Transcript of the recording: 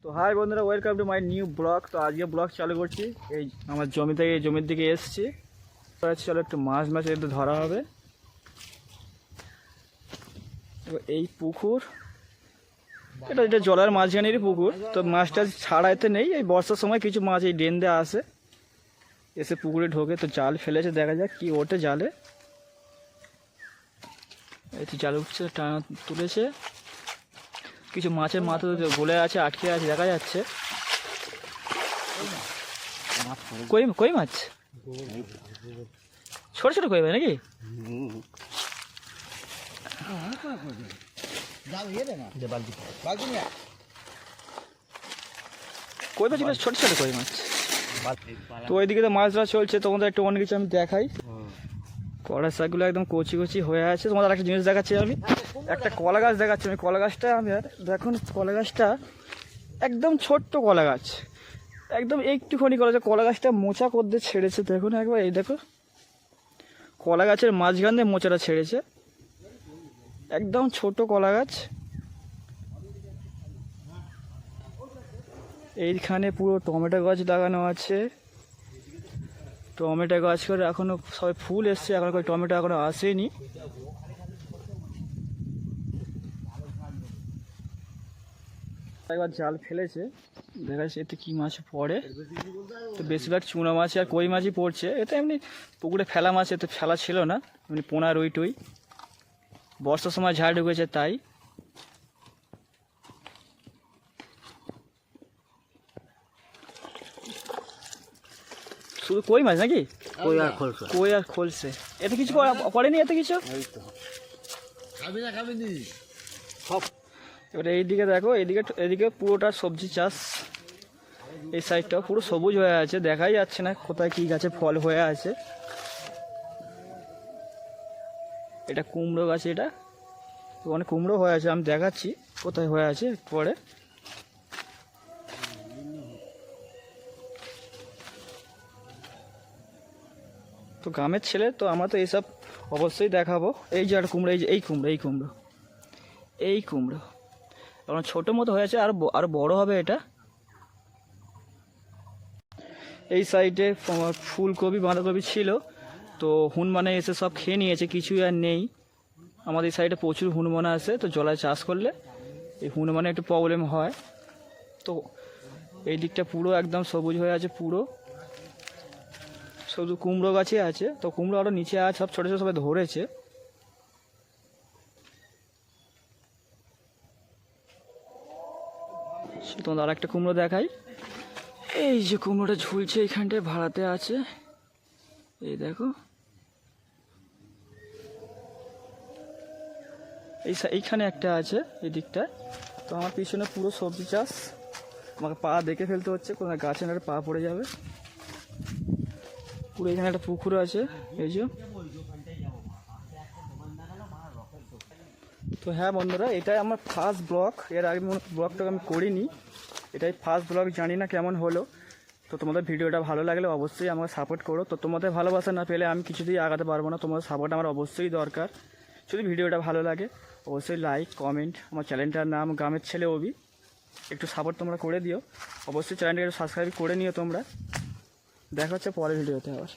তো হাই বন্ধুরা, welcome to my new blog. তো আজকে ব্লগ চালু করছি। এই আমার জমি থেকে জমির দিকে এসছি। চলো একটু মাছ একটু ধরা হবে। এই পুকুর, এটা জলের মাঝখানেরই পুকুর। তো মাছটা ছাড়াইতে নেই, এই বর্ষার সময় কিছু মাছ এই ড্রেন দিয়ে আসে, এসে পুকুরে ঢোকে। তো জাল ফেলেছে, দেখা যাক কি ওঠে জালে। এই তো জাল উঠছে, টানা তুলেছে। কিছু মাছের মাথা গলে আছে, আটকে আছে, দেখা যাচ্ছে। কই কই মাছ, ছোট ছোট কই ভাই নাকি? কই মাছ, ছোট ছোট কই মাছ। তো ওইদিকে তো মাছ ধরা চলছে, তোমাদের একটু অনেক কিছু আমি দেখাই। কড়া শাকগুলো একদম কচি কচি হয়ে আছে। তোমাদের একটা জিনিস দেখাচ্ছি, আমি একটা কলা গাছ দেখাচ্ছি। আমি কলা গাছটা, আমি আর দেখুন কলা গাছটা একদম ছোট্ট কলা গাছ, একদম একটুখানি কলা গাছটা মোচা করতে ছেড়েছে। দেখুন একবার, এই দেখো কলা গাছের মাঝখান দিয়ে মোচাটা ছেড়েছে, একদম ছোট কলা গাছ। এইখানে পুরো টমেটো গাছ লাগানো আছে। টমেটো গাছ করে এখনো সবাই ফুল এসছে, এখন করে টমেটো এখনো আসেনি। একবার জাল ফেলেছে, দেখা যাচ্ছে এতে কি মাছ পড়ে। তো বেশিরভাগ চুনা মাছ আর কই মাছই পড়ছে। এটা এমনি পুকুরে ফেলা মাছ, এতে ফেলা ছিল না, এমনি পোনা রুই টুই। বর্ষার সময় ঝাড় ঢুকেছে তাই। শুধু কই মাছ নাকি? কই আর খোলসে, এতে কিছু পড়েনি, এতে কিছু। এবারে এইদিকে দেখো, এদিকে পুরোটা সবজি চাষ। এই সাইডটাও পুরো সবুজ হয়ে আছে, দেখাই যাচ্ছে না কোথায় কি গাছে ফল হয়ে আছে। এটা কুমড়ো গাছ, এটা অনেক কুমড়ো হয়ে আছে, আমি দেখাচ্ছি কোথায় হয়ে আছে পরে। তো গ্রামের ছেলে তো আমরা তো এইসব অবশ্যই দেখাবো। এই যে একটা কুমড়ো, এই কুমড়ো এখন ছোটো মতো হয়েছে, আর বড় হবে এটা। এই সাইডে ফুলকপি বাঁধাকপি ছিল, তো হুনমানে এসে সব খেয়ে নিয়েছে, কিছুই আর নেই। আমাদের এই সাইডে প্রচুর হুনমানা আসে, তো জলায় চাষ করলে এই হুনমানে একটু প্রবলেম হয়। তো এই দিকটা পুরো একদম সবুজ হয়ে আছে, পুরো শুধু কুমড়ো গাছই আছে। তো কুমড়ো আরও নিচে আছে, সব ছোটো ছোটো সবাই ধরেছে। তোমাদের আর একটা কুমড়ো দেখাই। এই যে কুমড়োটা ঝুলছে এইখানটায়, ভাড়াতে আছে, এই দেখো। এইখানে একটা আছে এই দিকটা। তো আমার পিছনে পুরো সবজি চাষ, আমাকে পা দেখে ফেলতে হচ্ছে, কোনো গাছে না পা পড়ে যাবে। পুরো এখানে একটা পুকুর আছে, এই যে। তো হ্যাঁ বন্ধুরা, এটাই আমার ফার্স্ট ব্লগ। এর আগে ব্লগটাকে আমি করিনি, এটাই ফার্স্ট ব্লগ। জানি না কেমন হলো। তো তোমাদের ভিডিওটা ভালো লাগলে অবশ্যই আমাকে সাপোর্ট করো। তো তোমাদের ভালোবাসা না পেলে আমি কিছুতেই আগাতে পারবো না। তোমাদের সাপোর্ট আমার অবশ্যই দরকার। যদি ভিডিওটা ভালো লাগে অবশ্যই লাইক কমেন্ট। আমার চ্যানেলটার নাম গ্রামের ছেলে অভি, একটু সাপোর্ট তোমরা করে দিও। অবশ্যই চ্যানেলটাকে একটু সাবস্ক্রাইব করে নিও তোমরা। দেখা হচ্ছে পরের ভিডিওতে আবার।